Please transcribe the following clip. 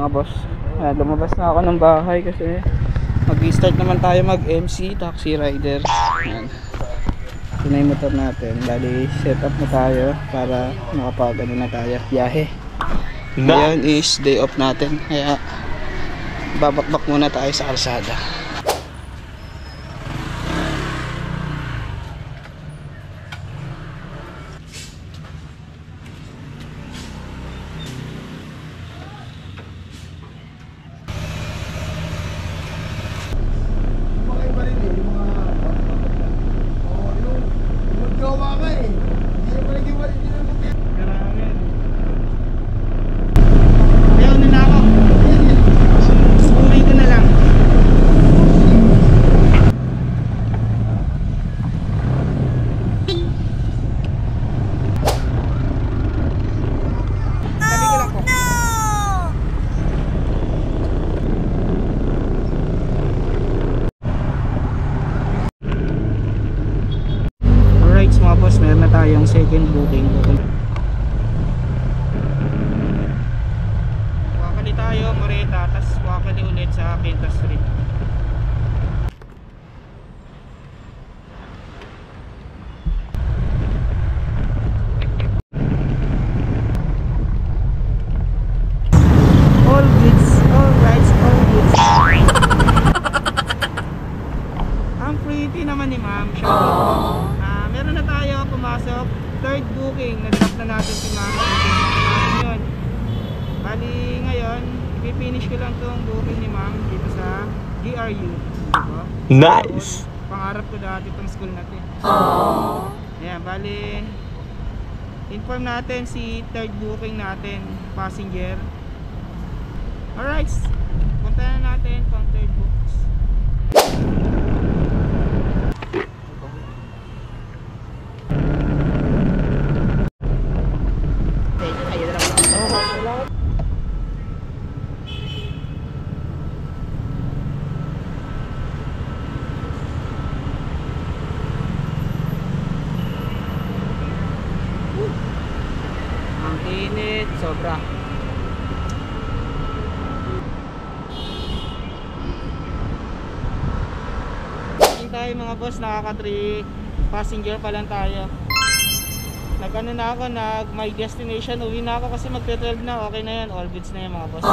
mga boss. Lumabas na ako ng bahay kasi mag-start naman tayo mag-MC, taxi rider. Ayan. Ito na yung motor natin. Bali, set up na tayo para makapag-ano na tayo, biyahe. Ngayon is day off natin, kaya babakbak muna tayo sa kalsada. Meron na tayong second booking. Wakali tayo, Moreta, tapos wakali ulit sa Quinta Street. All goods, all rights, all goods. Ang pretty naman ni ma'am. Meron na tayo pumasok, third booking, nag-drop na natin si mama. Yun. Bali ngayon, i-finish ko lang itong booking ni ma'am dito sa GRU. Diba? Nice! Pangarap ko dati itong school natin. Ayan, bali inform natin si third booking natin, passenger. Alright, punta na natin pang third books. Init, sobra. Tingin tayo mga boss, nakaka 3 passenger pa lang tayo. Nag-ano na ako, my destination, uwi na ako kasi magte-12 na, okay na yan, all goods na yan mga boss.